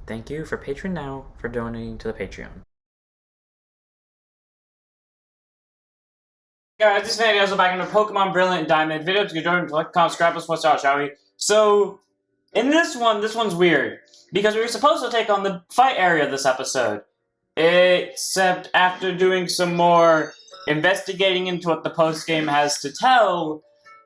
Thank you for Patreon now for donating to the Patreon. Guys, this video is back into Pokemon Brilliant Diamond video. To get joined, like, comment, subscribe, what's out, shall we? So, in this one's weird. Because we were supposed to take on the fight area this episode. Except after doing some more investigating into what the post-game has to tell,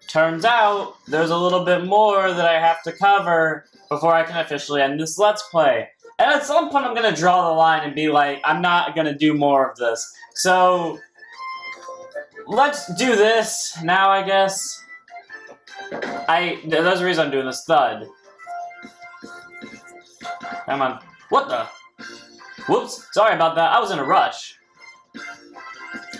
turns out there's a little bit more that I have to cover before I can officially end this Let's Play. And at some point I'm going to draw the line and be like, I'm not going to do more of this. So, let's do this now, I guess. There's a reason I'm doing this. Thud. Come on. What the? Whoops. Sorry about that. I was in a rush.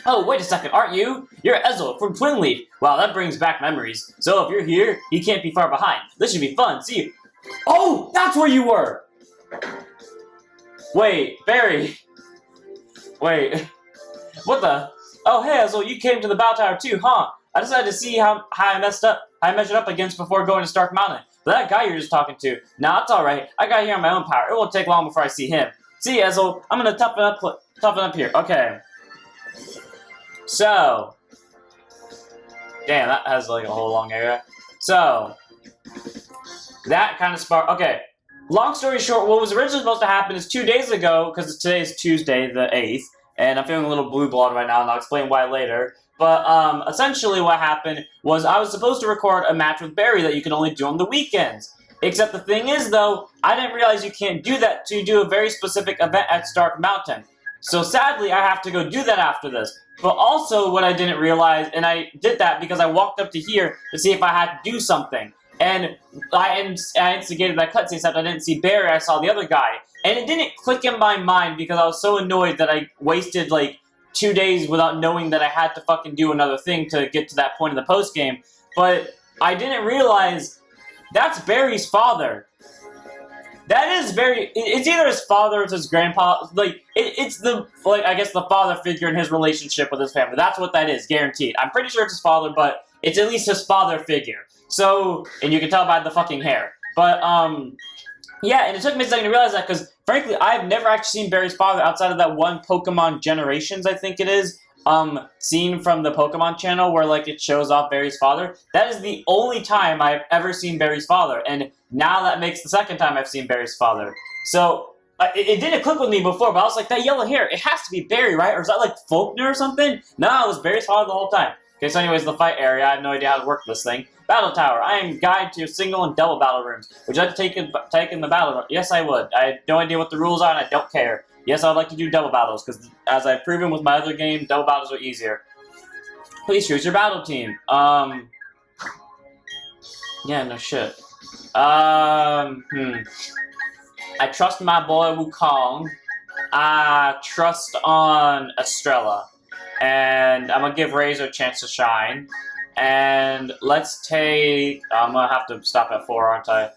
Oh, wait a second. Aren't you? You're Ezel from Twin Leaf. Wow, that brings back memories. So if you're here, you can't be far behind. This should be fun. See you. Oh, that's where you were. Wait, Barry. Wait. What the? Oh, hey, Ezel, you came to the Battle Tower too, huh? I decided to see how I measured up against before going to Stark Mountain. But that guy you're just talking to, nah, it's alright. I got here on my own power. It won't take long before I see him. See, Ezel, I'm gonna toughen up here. Okay. So. Damn, that has like a whole long area. So. That kind of sparked. Okay. Long story short, what was originally supposed to happen is 2 days ago, because today is Tuesday the 8th, and I'm feeling a little blue blood right now, and I'll explain why later. But essentially what happened was I was supposed to record a match with Barry that you can only do on the weekends. Except the thing is, though, I didn't realize you can't do that to do a very specific event at Stark Mountain. So sadly, I have to go do that after this. But also what I didn't realize, and I did that because I walked up to here to see if I had to do something. And I instigated that cutscene, except I didn't see Barry, I saw the other guy. And it didn't click in my mind because I was so annoyed that I wasted, like, 2 days without knowing that I had to fucking do another thing to get to that point in the post-game. But I didn't realize that's Barry's father. That is it's either his father or it's his grandpa. Like, it's the, like, I guess the father figure in his relationship with his family. That's what that is, guaranteed. I'm pretty sure it's his father, but it's at least his father figure. So, and you can tell by the fucking hair. But, yeah, and it took me a second to realize that, because, frankly, I've never actually seen Barry's father outside of that one Pokemon Generations, I think it is, scene from the Pokemon channel where, like, it shows off Barry's father. That is the only time I've ever seen Barry's father, and now that makes the second time I've seen Barry's father. So, it didn't click with me before, but I was like, that yellow hair, it has to be Barry, right? Or is that, like, Faulkner or something? No, it was Barry's father the whole time. Okay, so anyways, the fight area, I have no idea how to work this thing. Battle Tower. I am guide to your single and double battle rooms. Would you like to take in the battle room? Yes, I would. I have no idea what the rules are, and I don't care. Yes, I would like to do double battles, because as I've proven with my other game, double battles are easier. Please choose your battle team. Yeah, no shit. I trust my boy Wukong. I trust on Estrella. And I'm gonna give Razor a chance to shine. And let's take... I'm gonna have to stop at 4, aren't I?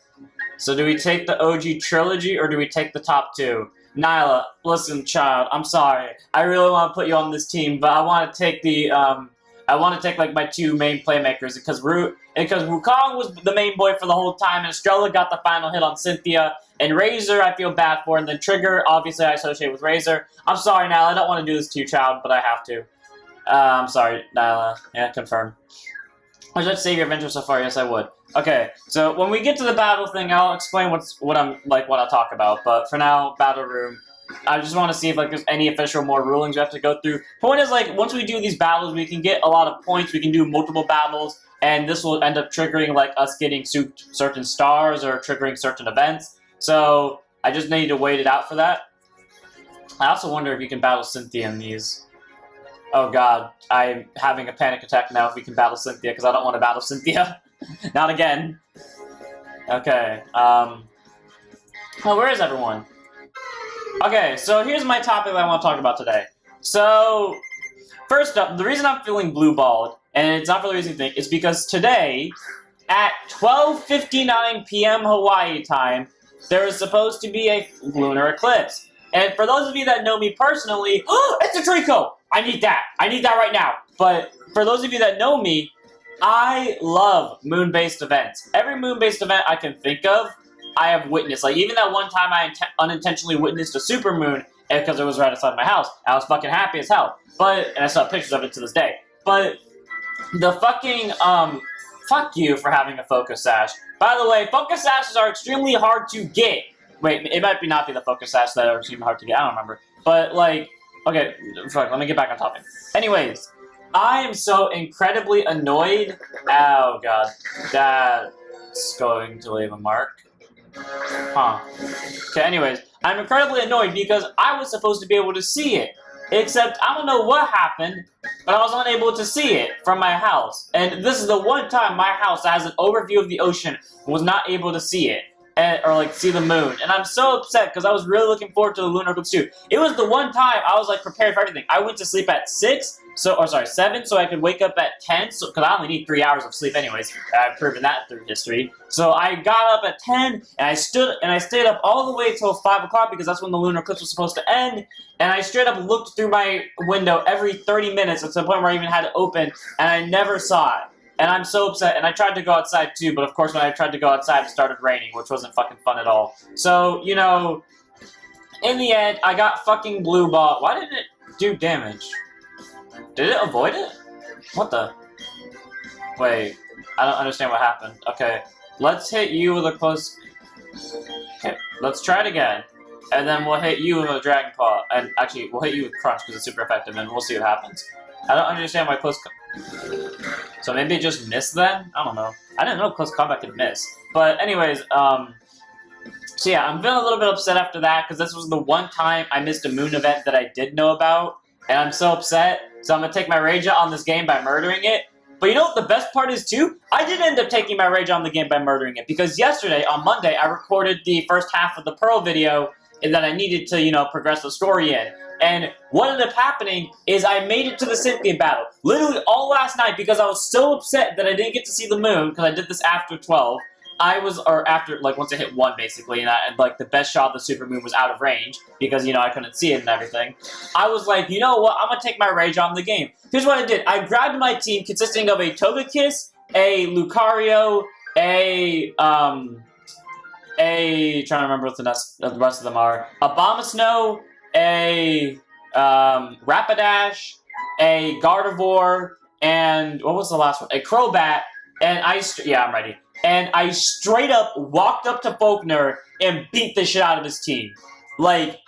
So do we take the OG trilogy, or do we take the top 2? Nyla, listen, child, I'm sorry. I really want to put you on this team, but I want to take the, I want to take, like, my 2 main playmakers, because Wukong was the main boy for the whole time, and Estrella got the final hit on Cynthia, and Razor I feel bad for, and then Trigger, obviously I associate with Razor. I'm sorry, Nyla, I don't want to do this to you, child, but I have to. I'm sorry, Nyla. Yeah, confirm. Would you like to save your adventure so far? Yes, I would. Okay, so when we get to the battle thing, I'll explain what I'll talk about. But for now, battle room. I just want to see if, like, there's any official more rulings we have to go through. Point is, like, once we do these battles, we can get a lot of points. We can do multiple battles, and this will end up triggering, like, us getting certain stars or triggering certain events. So I just need to wait it out for that. I also wonder if you can battle Cynthia in these. Oh god, I'm having a panic attack now if we can battle Cynthia, because I don't want to battle Cynthia. Not again. Okay, oh, where is everyone? Okay, so here's my topic that I want to talk about today. So, first up, the reason I'm feeling blue-balled, and it's not for the reason you think, is because today, at 12:59 p.m. Hawaii time, there is supposed to be a lunar eclipse. And for those of you that know me personally, it's a Trico! I need that. I need that right now. But for those of you that know me, I love moon-based events. Every moon-based event I can think of, I have witnessed. Like, even that one time I unintentionally witnessed a supermoon because it was right outside my house. I was fucking happy as hell. And I saw pictures of it to this day. But the fucking, fuck you for having a focus sash. By the way, focus sashes are extremely hard to get. Wait, it might not be the focus sash that are extremely hard to get. I don't remember. But, like, okay, fuck, let me get back on topic. Anyways, I am so incredibly annoyed. Oh, God. That's going to leave a mark. Huh. Okay, anyways, I'm incredibly annoyed because I was supposed to be able to see it. Except, I don't know what happened, but I was unable to see it from my house. And this is the one time my house that has an overview of the ocean was not able to see it. Or, like, see the moon. And I'm so upset because I was really looking forward to the lunar eclipse too. It was the one time I was, like, prepared for everything. I went to sleep at 7, so I could wake up at 10, because I only need 3 hours of sleep anyways. I've proven that through history. So I got up at 10, and I stayed up all the way till 5 o'clock because that's when the lunar eclipse was supposed to end. And I straight up looked through my window every 30 minutes to the point where I even had to open, and I never saw it. And I'm so upset, and I tried to go outside too, but of course when I tried to go outside it started raining, which wasn't fucking fun at all. So, you know, in the end, I got fucking blue ball. Why didn't it do damage? Did it avoid it? What the? Wait, I don't understand what happened. Okay, let's hit you with a close... Okay, let's try it again. And then we'll hit you with a Dragon Claw. And actually, we'll hit you with Crunch because it's super effective, and we'll see what happens. I don't understand why close... So maybe it just missed then? I don't know. I didn't know close combat could miss. But anyways, so yeah, I'm feeling a little bit upset after that, because this was the one time I missed a moon event that I did know about, and I'm so upset, so I'm gonna take my rage out on this game by murdering it. But you know what the best part is too? I did end up taking my rage on the game by murdering it, because yesterday, on Monday, I recorded the first half of the Pearl video that I needed to, you know, progress the story in. And what ended up happening is I made it to the Cynthia battle. Literally all last night because I was so upset that I didn't get to see the moon, because I did this after 12. After, like, once I hit 1, basically, and like, the best shot of the supermoon was out of range, because, you know, I couldn't see it and everything. I was like, you know what, I'm gonna take my rage on the game. Here's what I did. I grabbed my team consisting of a Togekiss, a Lucario, trying to remember what the rest of them are. A Abomasnow, a Rapidash, a Gardevoir, and what was the last one? A Crobat, and I'm ready. And I straight up walked up to Faulkner and beat the shit out of his team. Like,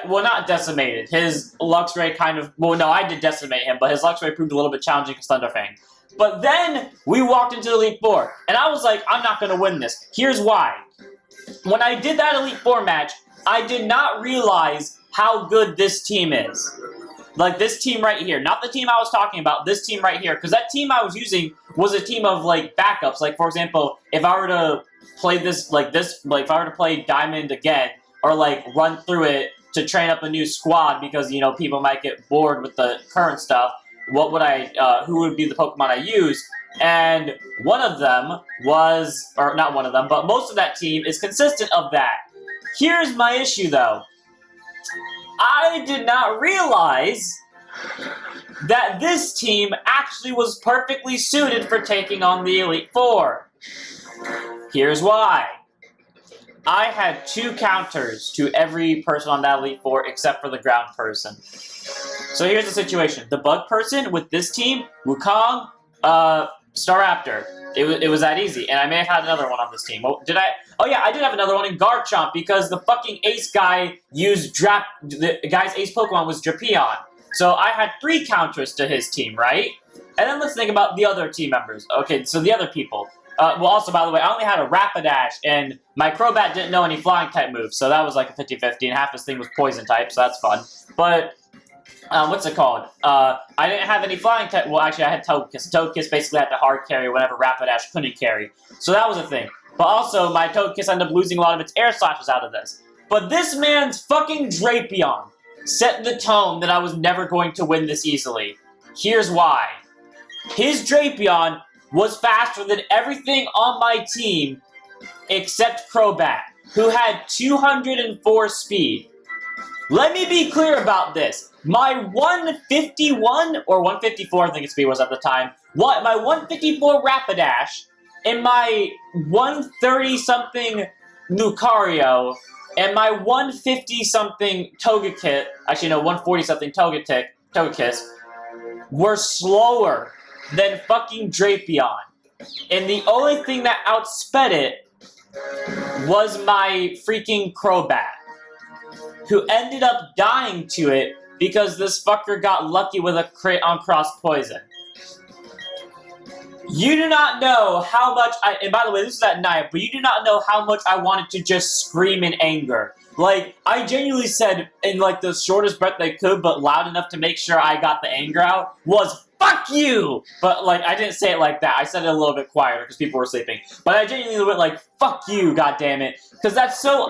well, not decimated. His Luxray kind of, well, no, I did decimate him, but his Luxray proved a little bit challenging because Thunderfang. But then we walked into the Elite Four, and I was like, I'm not gonna win this. Here's why. When I did that Elite Four match, I did not realize how good this team is. Like, this team right here. Not the team I was talking about, this team right here. Because that team I was using was a team of, like, backups. Like, for example, if I were to play if I were to play Diamond again, or, like, run through it to train up a new squad because, you know, people might get bored with the current stuff, who would be the Pokemon I use? And one of them was, or not one of them, but most of that team is consistent of that. Here's my issue, though. I did not realize that this team actually was perfectly suited for taking on the Elite Four. Here's why. I had 2 counters to every person on that Elite Four except for the ground person. So here's the situation. The bug person with this team, Wukong, Staraptor. It was that easy, and I may have had another one on this team. Oh, did I? Oh yeah, I did have another one in Garchomp because the fucking ace guy used the guy's ace Pokemon was Drapion. So I had 3 counters to his team, right? And then let's think about the other team members. Okay, so the other people. Well, also, by the way, I only had a Rapidash, and my Crobat didn't know any flying type moves, so that was like a 50-50, and half his thing was poison type, so that's fun. But what's it called? I didn't have any flying type. Well, actually, I had Togekiss. Togekiss basically had to hard carry whenever Rapidash couldn't carry. So that was a thing. But also, my Togekiss ended up losing a lot of its air slashes out of this. But this man's fucking Drapion set the tone that I was never going to win this easily. Here's why. His Drapion was faster than everything on my team except Crobat, who had 204 speed. Let me be clear about this. My 151, or 154 I think its speed was at the time, my 154 Rapidash and my 130-something Lucario and my 150-something Togekiss, actually no, 140-something Togekiss, were slower than fucking Drapion. And the only thing that outsped it was my freaking Crobat, who ended up dying to it because this fucker got lucky with a crit on Cross Poison. You do not know how much and by the way, this is at night, but you do not know how much I wanted to just scream in anger. Like, I genuinely said in, like, the shortest breath I could, but loud enough to make sure I got the anger out, was, fuck you! But, like, I didn't say it like that. I said it a little bit quieter, because people were sleeping. But I genuinely went like, fuck you, goddammit. Because I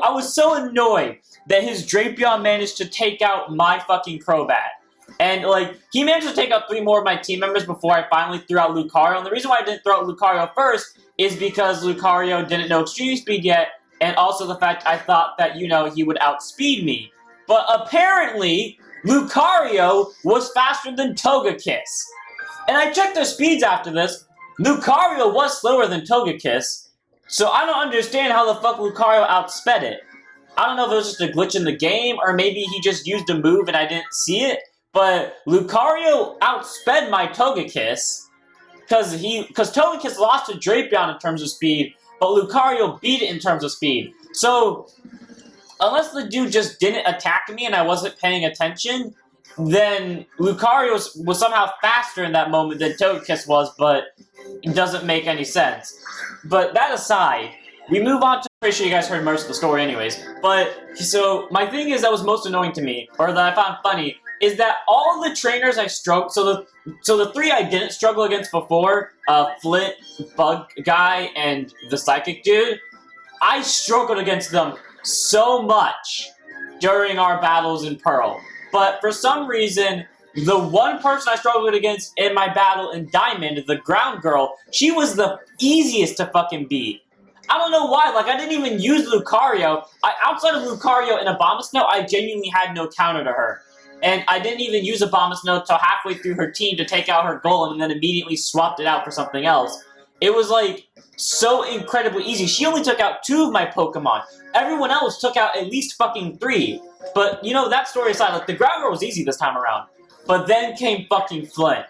was so annoyed that his Drapion managed to take out my fucking Crobat. And, like, he managed to take out 3 more of my team members before I finally threw out Lucario. And the reason why I didn't throw out Lucario first is because Lucario didn't know Extreme Speed yet, and also the fact I thought that, you know, he would outspeed me. But apparently, Lucario was faster than Togekiss. And I checked their speeds after this. Lucario was slower than Togekiss. So I don't understand how the fuck Lucario outsped it. I don't know if it was just a glitch in the game, or maybe he just used a move and I didn't see it. But Lucario outsped my Togekiss, because Togekiss lost to Drapion in terms of speed, but Lucario beat it in terms of speed. So, unless the dude just didn't attack me and I wasn't paying attention, then Lucario was somehow faster in that moment than Togekiss was, but it doesn't make any sense. But that aside, we move on to, I'm pretty sure you guys heard most of the story anyways, but, so, my thing is that was most annoying to me, or that I found funny, is that all the trainers I struggled, so the 3 I didn't struggle against before, Flint, Bug Guy, and the Psychic Dude, I struggled against them so much during our battles in Pearl. But for some reason, the one person I struggled against in my battle in Diamond, the Ground Girl, she was the easiest to fucking beat. I don't know why, like, I didn't even use Lucario. Outside of Lucario and Abomasnow, I genuinely had no counter to her. And I didn't even use Abomasnow until halfway through her team to take out her golem and then immediately swapped it out for something else. It was, like, so incredibly easy. She only took out 2 of my Pokemon. Everyone else took out at least fucking 3. But, you know, that story aside, like, the Ground Girl was easy this time around. But then came fucking Flint.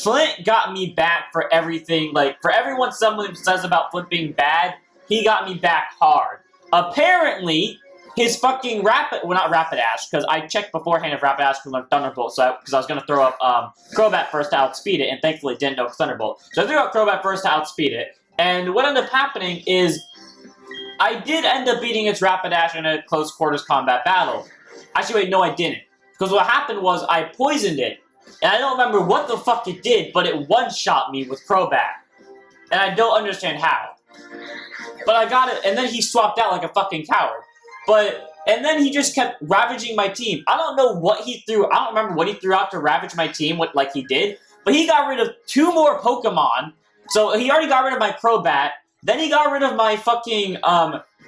Flint got me back for everything. Like, for everyone someone says about Flint being bad, he got me back hard. Apparently, his fucking not Rapidash, because I checked beforehand if Rapidash could learn Thunderbolt, because I was going to throw up Crobat first to outspeed it, and thankfully it didn't know Thunderbolt. So I threw out Crobat first to outspeed it, and what ended up happening is I did end up beating its Rapidash in a close quarters combat battle. Actually, wait, no I didn't. Because what happened was I poisoned it, and I don't remember what the fuck it did, but it one-shot me with Crobat. And I don't understand how. But I got it, and then he swapped out like a fucking coward. And then he just kept ravaging my team. I don't know what he threw. I don't remember what he threw out to ravage my team, like he did. But he got rid of 2 more Pokemon. So he already got rid of my Crobat. Then he got rid of my fucking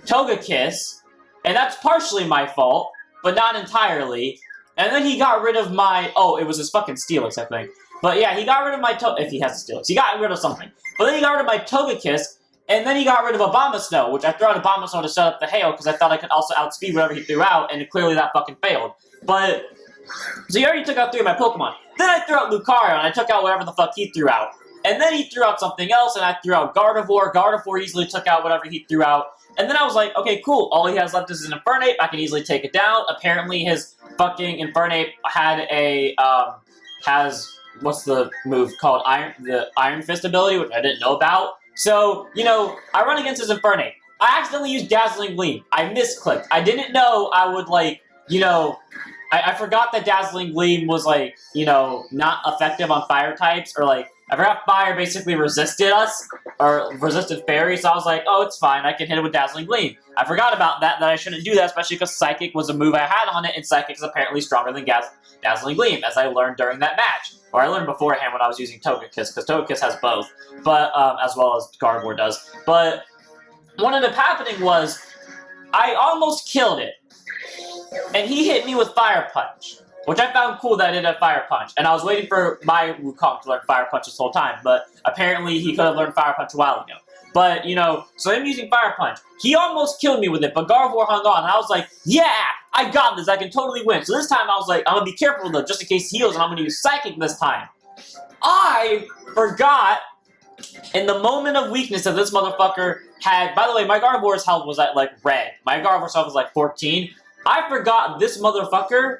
Togekiss. And that's partially my fault, but not entirely. And then he got rid of my... Oh, it was his fucking Steelix, I think. But yeah, he got rid of my... If he has a Steelix. He got rid of something. But then he got rid of my Togekiss. And then he got rid of Abomasnow, which I threw out Abomasnow to set up the hail, because I thought I could also outspeed whatever he threw out, and clearly that fucking failed. But, so he already took out 3 of my Pokemon. Then I threw out Lucario, and I took out whatever the fuck he threw out. And then he threw out something else, and I threw out Gardevoir. Gardevoir easily took out whatever he threw out. And then I was like, okay, cool, all he has left is an Infernape, I can easily take it down. Apparently his fucking Infernape had a, what's the move called? The Iron Fist ability, which I didn't know about. So, you know, I run against his Infernape. I accidentally used Dazzling Gleam. I misclicked. I didn't know I would, like, you know... I forgot that Dazzling Gleam was, like, you know, not effective on fire types, or, like, I forgot fire basically resisted us, or resisted fairy, so I was like, oh, it's fine, I can hit it with Dazzling Gleam. I forgot about that I shouldn't do that, especially because Psychic was a move I had on it, and Psychic is apparently stronger than Dazzling Gleam, as I learned during that match. Or I learned beforehand when I was using Togekiss, because Togekiss has both, but, as well as Gardevoir does. But, what ended up happening was, I almost killed it. And he hit me with Fire Punch, which I found cool that I did a Fire Punch. And I was waiting for my Wukong to learn Fire Punch this whole time, but apparently he could have learned Fire Punch a while ago. But, you know, so him using Fire Punch, he almost killed me with it, but Gardevoir hung on, and I was like, yeah, I got this, I can totally win. So this time I was like, I'm gonna be careful though, just in case he heals, and I'm gonna use Psychic this time. I forgot, in the moment of weakness that this motherfucker had, by the way, my Gardevoir's health was at, like, red. My Gardevoir's health was, like, 14. I forgot this motherfucker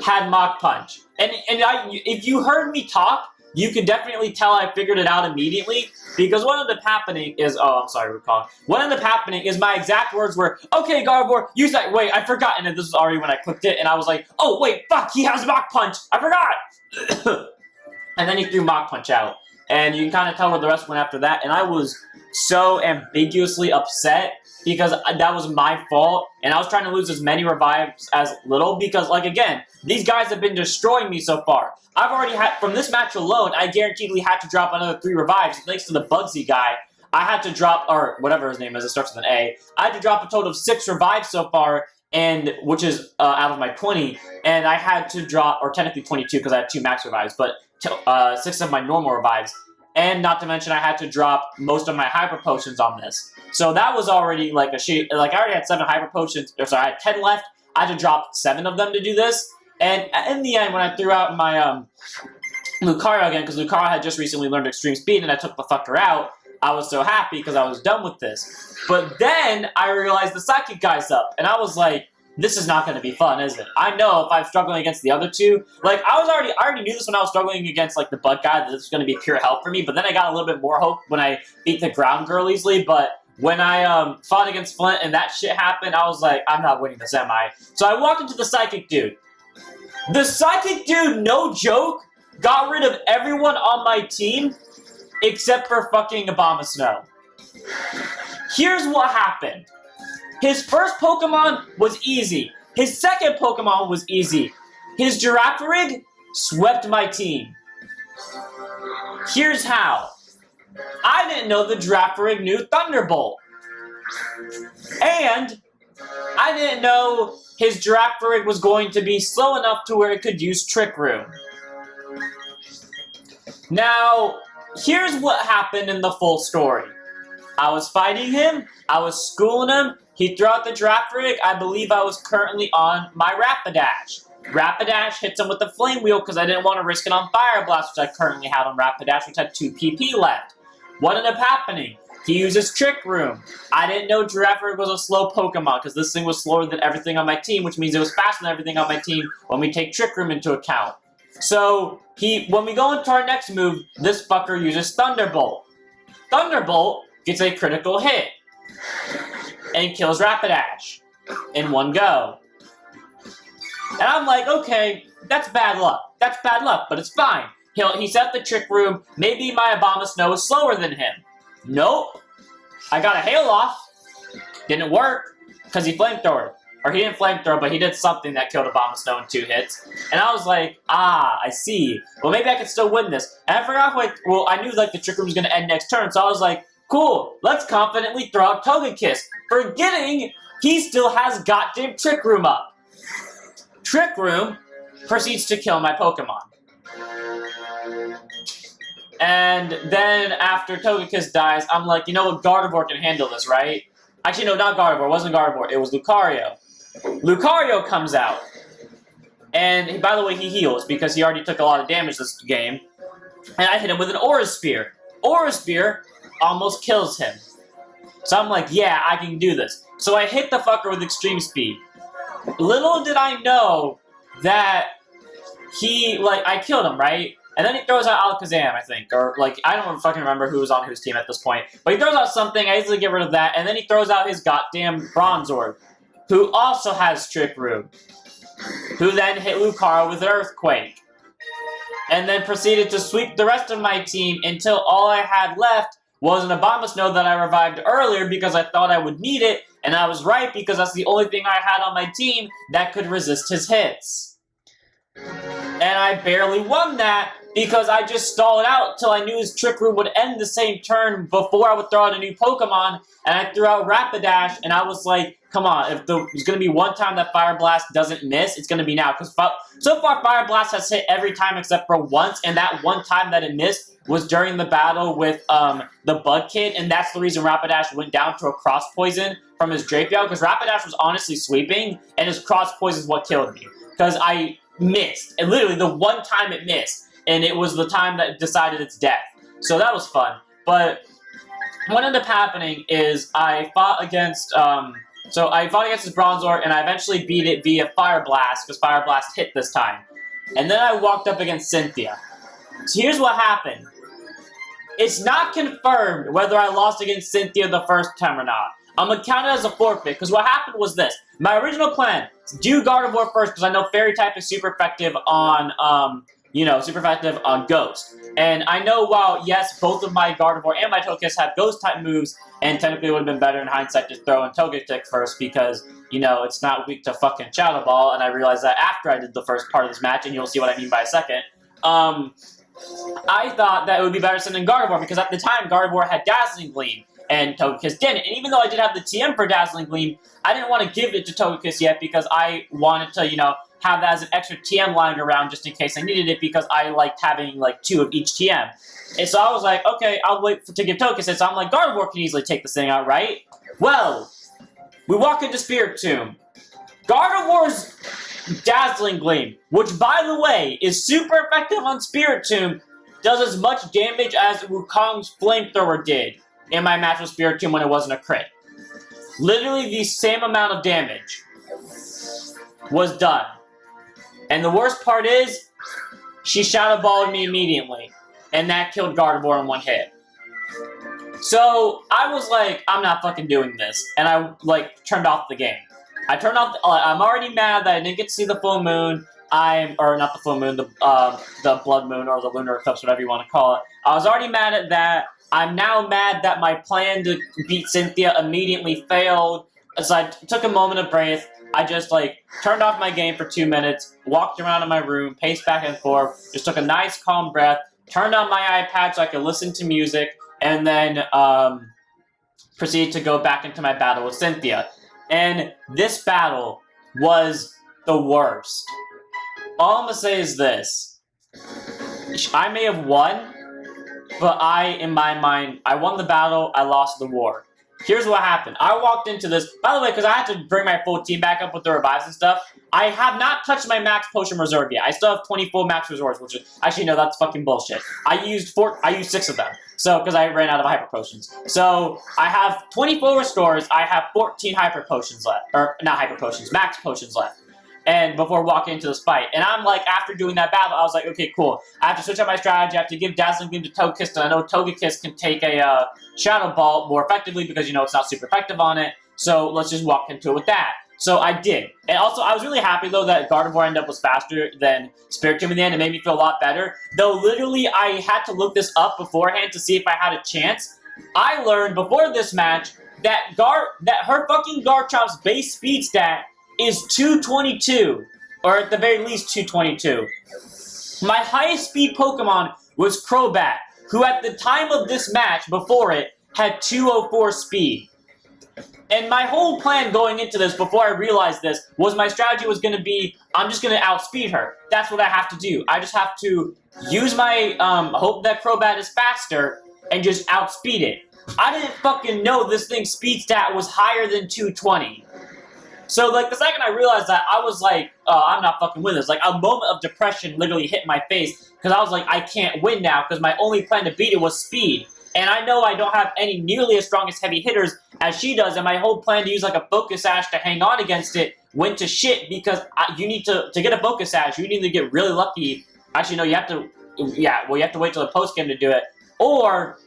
had Mach Punch. And if you heard me talk, you could definitely tell I figured it out immediately, because what ended up happening is, oh, I'm sorry, recall. What ended up happening is my exact words were, okay, Gardevoir, use that, wait, I forgot, and this was already when I clicked it, and I was like, oh, wait, fuck, he has Mach Punch, I forgot! And then he threw Mach Punch out, and you can kind of tell where the rest went after that, and I was so ambiguously upset, because that was my fault, and I was trying to lose as many revives as little, because, like, again, these guys have been destroying me so far. I've already had, from this match alone, I guaranteedly had to drop another 3 revives. Thanks to the Bugsy guy, I had to drop, or whatever his name is, it starts with an A. I had to drop a total of 6 revives so far, and which is out of my 20, and I had to drop, or technically 22 because I had 2 max revives, but 6 of my normal revives. And not to mention, I had to drop most of my Hyper Potions on this. So that was already like a shit. Like, I already had 7 Hyper Potions, or sorry, I had 10 left. I had to drop 7 of them to do this. And in the end, when I threw out my Lucario again, because Lucario had just recently learned Extreme Speed, and I took the fucker out, I was so happy because I was done with this. But then I realized the Psychic guy's up, and I was like, this is not going to be fun, is it? I know if I'm struggling against the other 2, like, I already knew this when I was struggling against, like, the Bug guy, that this was going to be pure help for me, but then I got a little bit more hope when I beat the Ground Girl easily, but when I fought against Flint and that shit happened, I was like, I'm not winning this, am I? So I walked into the Psychic dude. The Psychic dude, no joke, got rid of everyone on my team except for fucking Abomasnow. Here's what happened. His first Pokemon was easy. His second Pokemon was easy. His Girafarig swept my team. Here's how. I didn't know the Girafarig knew Thunderbolt. And I didn't know his Girafarig was going to be slow enough to where it could use Trick Room. Now, here's what happened in the full story. I was fighting him, I was schooling him, he threw out the Girafarig, I believe I was currently on my Rapidash. Rapidash hits him with the Flame Wheel because I didn't want to risk it on Fire Blast, which I currently had on Rapidash, which had 2 PP left. What ended up happening? He uses Trick Room. I didn't know Girafarig was a slow Pokemon because this thing was slower than everything on my team, which means it was faster than everything on my team when we take Trick Room into account. So, when we go into our next move, this fucker uses Thunderbolt. Thunderbolt gets a critical hit and kills Rapidash in one go. And I'm like, okay, that's bad luck. That's bad luck, but it's fine. He set the Trick Room. Maybe my Abomasnow is slower than him. Nope. I got a Hail Off. Didn't work because he Flamethrowered. Or he didn't Flamethrower, but he did something that killed Abomasnow in 2 hits. And I was like, I see. Well, maybe I could still win this. And I forgot, I knew like the Trick Room was going to end next turn, so I was like, cool, let's confidently throw out Togekiss, forgetting he still has goddamn Trick Room up. Trick Room proceeds to kill my Pokemon. And then after Togekiss dies, I'm like, you know what, Gardevoir can handle this, right? Actually, no, not Gardevoir, it wasn't Gardevoir, it was Lucario. Lucario comes out. And, by the way, he heals because he already took a lot of damage this game. And I hit him with an Aura Spear. Aura Spear almost kills him. So I'm like, yeah, I can do this. So I hit the fucker with Extreme Speed. Little did I know that I killed him, right? And then he throws out Alakazam, I think. Or, I don't fucking remember who was on whose team at this point. But he throws out something, I easily get rid of that, and then he throws out his goddamn Bronzor, who also has Trick Room, who then hit Lucario with an Earthquake. And then proceeded to sweep the rest of my team until all I had left was an Abomasnow that I revived earlier because I thought I would need it, and I was right because that's the only thing I had on my team that could resist his hits. And I barely won that because I just stalled out till I knew his Trick Room would end the same turn before I would throw out a new Pokemon, and I threw out Rapidash, and I was like, come on, if there's going to be one time that Fire Blast doesn't miss, it's going to be now. Because so far, Fire Blast has hit every time except for once, and that one time that it missed was during the battle with the Bug Kid, and that's the reason Rapidash went down to a Cross Poison from his Drapion, because Rapidash was honestly sweeping, and his Cross Poison is what killed me. Because I missed, and literally the one time it missed, and it was the time that decided its death. So that was fun. But what ended up happening is I fought against this Bronzor, and I eventually beat it via Fire Blast, because Fire Blast hit this time. And then I walked up against Cynthia. So here's what happened. It's not confirmed whether I lost against Cynthia the first time or not. I'm gonna count it as a forfeit, because what happened was this. My original plan, do Gardevoir first, because I know Fairy type is super effective on, Ghost. And I know while, yes, both of my Gardevoir and my Togekiss have Ghost-type moves, and technically it would have been better in hindsight to throw in Togetic first, because, it's not weak to fucking Shadow Ball, and I realized that after I did the first part of this match, and you'll see what I mean by a second. I thought that it would be better sending Gardevoir, because at the time, Gardevoir had Dazzling Gleam, and Togekiss didn't. And even though I did have the TM for Dazzling Gleam, I didn't want to give it to Togekiss yet, because I wanted to, have that as an extra TM lying around just in case I needed it, because I liked having, 2 of each TM. And so I was like, okay, I'll wait to give Togekiss it. So I'm like, Gardevoir can easily take this thing out, right? Well, we walk into Spiritomb. Gardevoir's Dazzling Gleam, which, by the way, is super effective on Spiritomb, does as much damage as Wukong's Flamethrower did in my match with Spiritomb when it wasn't a crit. Literally the same amount of damage was done. And the worst part is, she Shadow Balled me immediately, and that killed Gardevoir in one hit. So, I was like, I'm not fucking doing this, and I, turned off the game. I turned off, I'm already mad that I didn't get to see the full moon, or not the full moon, the blood moon, or the lunar eclipse, whatever you want to call it. I was already mad at that. I'm now mad that my plan to beat Cynthia immediately failed, so I took a moment of breath. I just, turned off my game for 2 minutes, walked around in my room, paced back and forth, just took a nice, calm breath, turned on my iPad so I could listen to music, and then, proceeded to go back into my battle with Cynthia. And this battle was the worst. All I'm gonna say is this. I may have won, but in my mind, I won the battle, I lost the war. Here's what happened. I walked into this, by the way, because I had to bring my full team back up with the revives and stuff, I have not touched my max potion reserve yet. I still have 20 full max reserves, which is, actually, no, that's fucking bullshit. I used 6 of them, so, because I ran out of hyper potions. So, I have 20 full restores, I have 14 hyper potions left, or, not hyper potions, max potions left. And before walking into this fight. And I'm like, after doing that battle, I was like, okay, cool. I have to switch up my strategy. I have to give Dazzling Gleam to Togekiss, and I know Togekiss can take a Shadow Ball more effectively because, it's not super effective on it. So let's just walk into it with that. So I did. And also, I was really happy, though, that Gardevoir ended up was faster than Spiritomb in the end. It made me feel a lot better. Though, literally, I had to look this up beforehand to see if I had a chance. I learned before this match that her fucking Garchomp's base speed stat is 222, or at the very least 222. My highest speed Pokemon was Crobat, who at the time of this match, before it, had 204 speed. And my whole plan going into this, before I realized this, was my strategy was going to be, I'm just going to outspeed her. That's what I have to do. I just have to use my, hope that Crobat is faster, and just outspeed it. I didn't fucking know this thing's speed stat was higher than 220. So, the second I realized that, I was like, I'm not fucking with this. A moment of depression literally hit my face, because I was like, I can't win now, because my only plan to beat it was speed. And I know I don't have any nearly as strong as heavy hitters as she does, and my whole plan to use, a Focus Sash to hang on against it went to shit, because you need to get a Focus Sash, you need to get really lucky. Actually, no, you have to, you have to wait till the post-game to do it. Or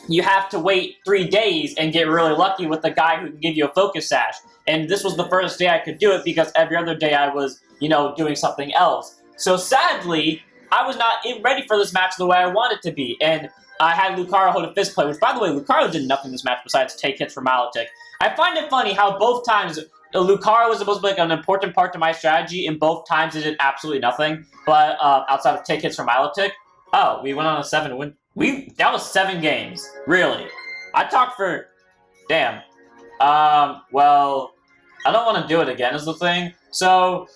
you have to wait 3 days and get really lucky with the guy who can give you a Focus Sash. And this was the first day I could do it because every other day I was, doing something else. So sadly, I was not ready for this match the way I wanted to be. And I had Lucario hold a fist play, which, by the way, Lucario did nothing in this match besides take hits from Milotic. I find it funny how both times Lucario was supposed to be an important part to my strategy, and both times it did absolutely nothing. But outside of take hits from Milotic, oh, we went on a 7-win. That was 7 games. Really. I talked for... Damn. Well... I don't want to do it again is the thing. So,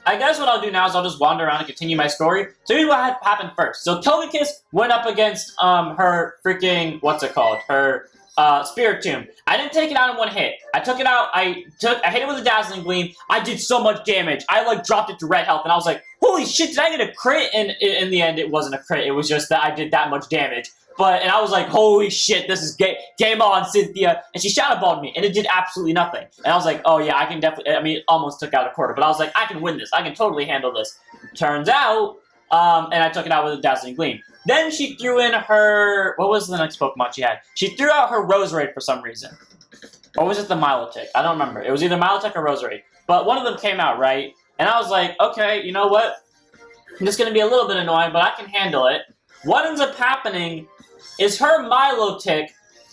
I guess what I'll do now is I'll just wander around and continue my story. So here's what happened first. So Togekiss went up against her freaking, what's it called? Her Spiritomb. I didn't take it out in one hit. I took it out, I hit it with a Dazzling Gleam. I did so much damage. I like dropped it to red health and I was like, holy shit, did I get a crit? And in the end, it wasn't a crit. It was just that I did that much damage. And I was like, holy shit, this is game on, Cynthia. And she Shadow Balled me, and it did absolutely nothing. And I was like, oh yeah, I can definitely, I mean, it almost took out a quarter, but I was like, I can win this. I can totally handle this. Turns out, and I took it out with a Dazzling Gleam. Then she threw in her, what was the next Pokemon she had? She threw out her Roserade for some reason. Or was it the Milotic? I don't remember. It was either Milotic or Roserade. But one of them came out, right? And I was like, okay, you know what? This is going to be a little bit annoying, but I can handle it. What ends up happening is her Milotic,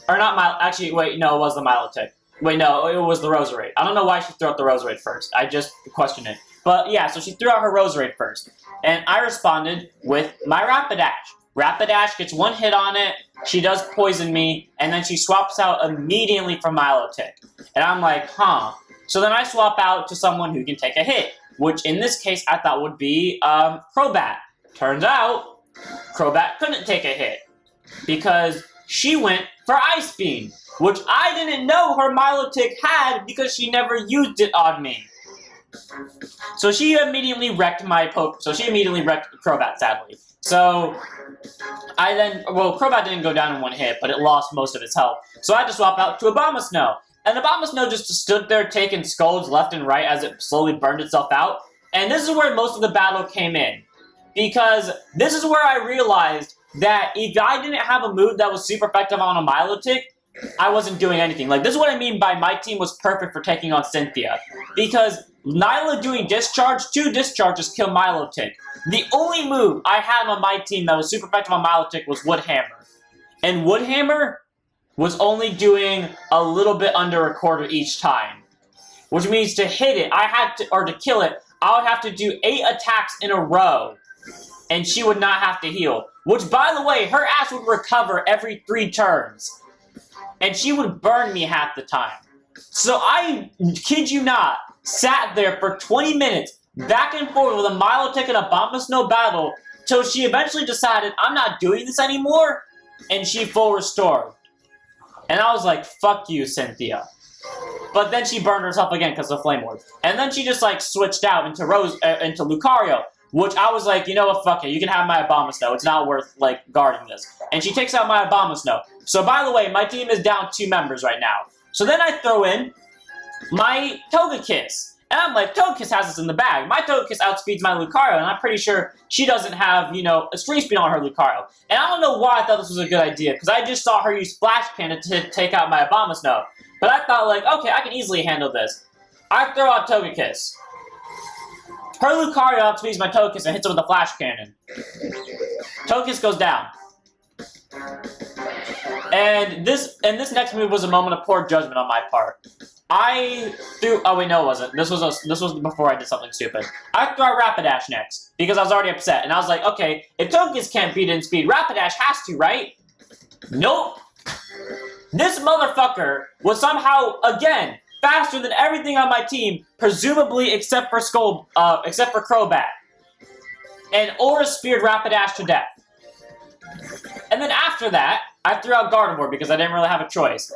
or not actually, wait, no, it was the Milotic. Wait, no, it was the Roserade. I don't know why she threw out the Roserade first. I just questioned it. But yeah, so she threw out her Roserade first. And I responded with my Rapidash. Rapidash gets one hit on it, she does poison me, and then she swaps out immediately from Milotic. And I'm like, huh. So then I swap out to someone who can take a hit, which in this case I thought would be Crobat. Turns out, Crobat couldn't take a hit, because she went for Ice Beam, which I didn't know her Milotic had because she never used it on me. So she immediately wrecked my she immediately wrecked Crobat, sadly. So I then, well, Crobat didn't go down in one hit, but it lost most of its health. So I had to swap out to Abomasnow. And Abomasnow just stood there taking scolds left and right as it slowly burned itself out. And this is where most of the battle came in. Because this is where I realized that if I didn't have a move that was super effective on a Milotic, I wasn't doing anything. Like, this is what I mean by my team was perfect for taking on Cynthia. Because Nyla doing Discharge, 2 Discharges kill Milotic. The only move I had on my team that was super effective on Milotic was Wood Hammer. And Wood Hammer was only doing a little bit under a quarter each time. Which means to hit it, or to kill it, I would have to do 8 attacks in a row. And she would not have to heal. Which, by the way, her ass would recover every 3 turns. And she would burn me half the time. So I, kid you not, sat there for 20 minutes, back and forth with a Milotic and a Abomasnow battle, till she eventually decided, I'm not doing this anymore, and she full restored. And I was like, fuck you, Cynthia. But then she burned herself again because of Flame Orb. And then she just, like, switched out into Lucario, which I was like, you know what, fuck it, you can have my Abomasnow, it's not worth, like, guarding this. And she takes out my Abomasnow. So, by the way, my team is down 2 members right now. So then I throw in my Togekiss. And I'm like, Togekiss has this in the bag. My Togekiss outspeeds my Lucario, and I'm pretty sure she doesn't have, you know, a Stream Speed on her Lucario. And I don't know why I thought this was a good idea, because I just saw her use Flash Cannon to take out my Abomasnow. But I thought, like, okay, I can easily handle this. I throw out Togekiss. Her Lucario outspeeds my Togekiss and hits it with a Flash Cannon. Togekiss goes down. And this next move was a moment of poor judgment on my part. I threw, oh wait, no it wasn't. This was before I did something stupid. I threw out Rapidash next, because I was already upset. And I was like, okay, if Togekiss can't beat it in speed, Rapidash has to, right? Nope. This motherfucker was somehow, again, faster than everything on my team, presumably except for Crobat. And Aura Speared Rapidash to death. And then after that, I threw out Gardevoir because I didn't really have a choice.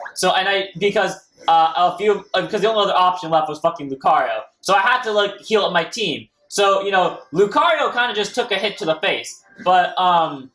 Because the only other option left was fucking Lucario. So I had to, like, heal up my team. So, you know, Lucario kind of just took a hit to the face. But, not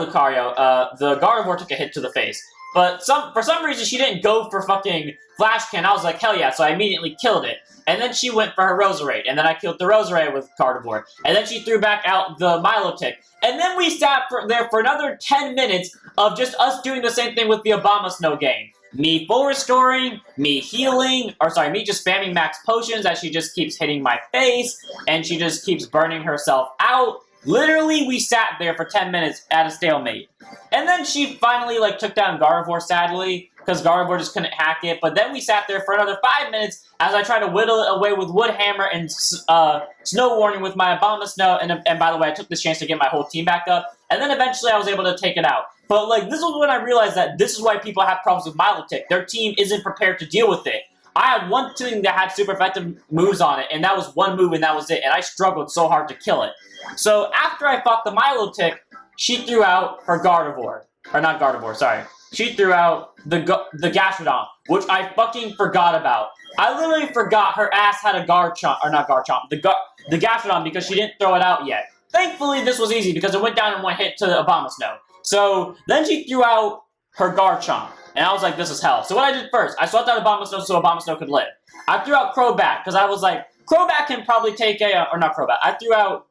Lucario, the Gardevoir took a hit to the face. But for some reason, she didn't go for fucking Flash Cannon. I was like, hell yeah, so I immediately killed it. And then she went for her Roserade, and then I killed the Roserade with Gardevoir. And then she threw back out the Milotic. And then we sat there for another 10 minutes of just us doing the same thing with the Abomasnow game. Me full restoring, me healing, me just spamming max potions as she just keeps hitting my face, and she just keeps burning herself out. Literally, we sat there for 10 minutes at a stalemate. And then she finally, like, took down Gardevoir, sadly, because Gardevoir just couldn't hack it. But then we sat there for another 5 minutes as I tried to whittle it away with Wood Hammer and Snow Warning with my Abomasnow. And by the way, I took this chance to get my whole team back up. And then eventually I was able to take it out. But, like, this was when I realized that this is why people have problems with Milotic. Their team isn't prepared to deal with it. I had one thing that had super effective moves on it, and that was one move, and that was it. And I struggled so hard to kill it. So after I fought the Milotic, she threw out her Gardevoir. Or not Gardevoir, sorry. She threw out the Gastrodon, which I fucking forgot about. I literally forgot her ass had a Garchomp, or not Garchomp, the Gastrodon, because she didn't throw it out yet. Thankfully, this was easy because it went down in one hit to the Abomasnow. So then she threw out her Garchomp, and I was like, this is hell. So what I did first, I swapped out Abomasnow so Abomasnow could live. I threw out Crobat, because I was like, Crobat can probably take a, or not Crobat, I threw out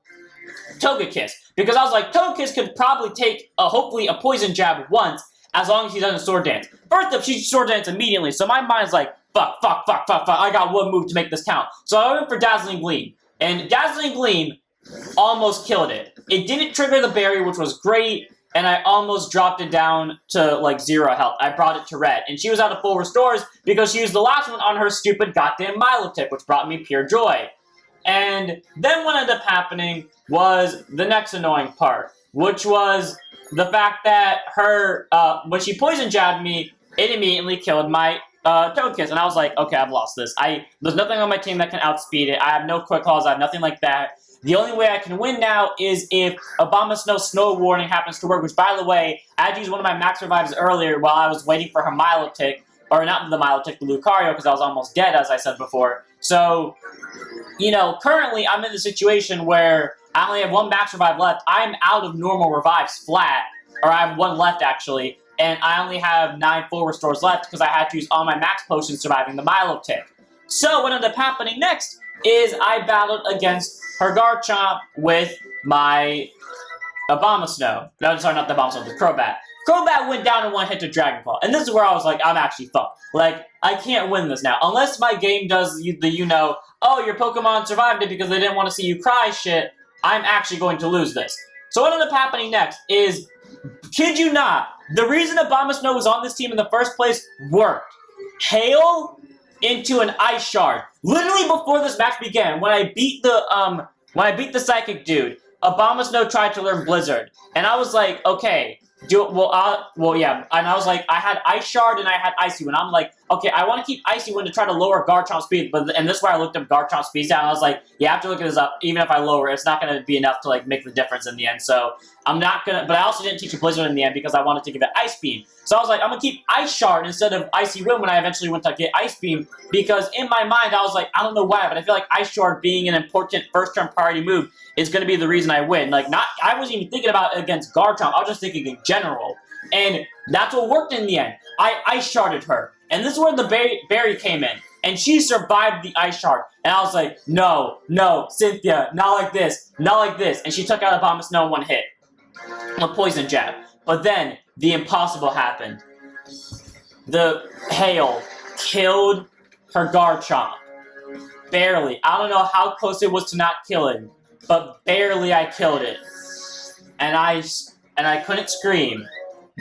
Togekiss, because I was like, Togekiss could probably take, hopefully, a Poison Jab once, as long as he doesn't Sword Dance. First up, she Sword Dance immediately, so my mind's like, fuck, I got one move to make this count. So I went for Dazzling Gleam, and Dazzling Gleam almost killed it. It didn't trigger the berry, which was great, and I almost dropped it down to, like, 0 health. I brought it to red, and she was out of full restores because she used the last one on her stupid goddamn Milotic, which brought me pure joy. And then what ended up happening was the next annoying part, which was the fact that her, when she Poison Jabbed me, it immediately killed my Togekiss, and I was like, okay, I've lost this. There's nothing on my team that can outspeed it. I have no Quick Claws, I have nothing like that. The only way I can win now is if Abomasnow Snow Warning happens to work, which, by the way, I had to use one of my Max Revives earlier while I was waiting for her Milotic, or not the Milotic, the Lucario, because I was almost dead, as I said before. So, you know, currently I'm in the situation where I only have one Max Revive left. I'm out of normal revives flat, or I have one left, actually, and I only have 9 full restores left because I had to use all my Max Potions surviving the Milotic. So what ended up happening next is I battled against her Garchomp with my Abomasnow. No, sorry, not the Abomasnow, the Crobat. Crobat went down in one hit to Dragon Claw, and this is where I was like, I'm actually fucked. Like, I can't win this now. Unless my game does the, oh, your Pokemon survived it because they didn't want to see you cry shit, I'm actually going to lose this. So what ended up happening next is, kid you not, the reason Abomasnow was on this team in the first place worked. Hail into an Ice Shard. Literally before this match began, when I beat the Psychic dude, Abomasnow tried to learn Blizzard, and I was like, okay, yeah, and I was like, I had Ice Shard and I had Icy Wind. I'm like, okay, I want to keep Icy Wind to try to lower Garchomp's speed, and this is where I looked up Garchomp's speed down, and I was like, yeah, I have to look this up. Even if I lower it, it's not going to be enough to, like, make the difference in the end, so I'm not going to, but I also didn't teach a Blizzard in the end because I wanted to give it Ice Beam. So I was like, I'm going to keep Ice Shard instead of Icy Wind when I eventually went to get Ice Beam, because in my mind, I was like, I don't know why, but I feel like Ice Shard being an important first-turn priority move is going to be the reason I win. Like, I wasn't even thinking about it against Garchomp, I was just thinking in general. And that's what worked in the end. I Ice Sharded her. And this is where the berry came in. And she survived the Ice Shard. And I was like, no, Cynthia, not like this, not like this. And she took out Abomasnow in one hit. A Poison Jab. But then, the impossible happened. The Hail killed her Garchomp. Barely. I don't know how close it was to not killing, but barely I killed it. And I couldn't scream.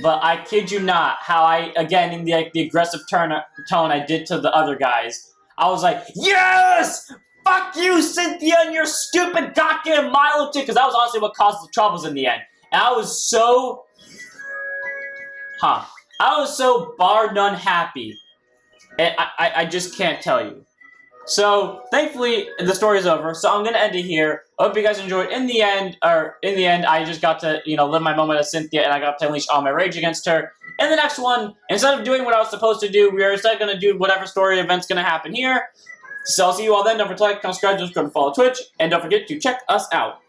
But I kid you not, how I, again, in the aggressive tone I did to the other guys, I was like, yes! Fuck you, Cynthia, and your stupid goddamn Milotic! Because that was honestly what caused the troubles in the end. And I was so... I was so bar none happy. And I just can't tell you. So, thankfully, the story is over, so I'm going to end it here. I hope you guys enjoyed. In the end, I just got to, live my moment as Cynthia, and I got to unleash all my rage against her. In the next one, instead of doing what I was supposed to do, we are instead going to do whatever story event's going to happen here. So I'll see you all then. Don't forget to like, comment, subscribe, just go to follow Twitch, and don't forget to check us out.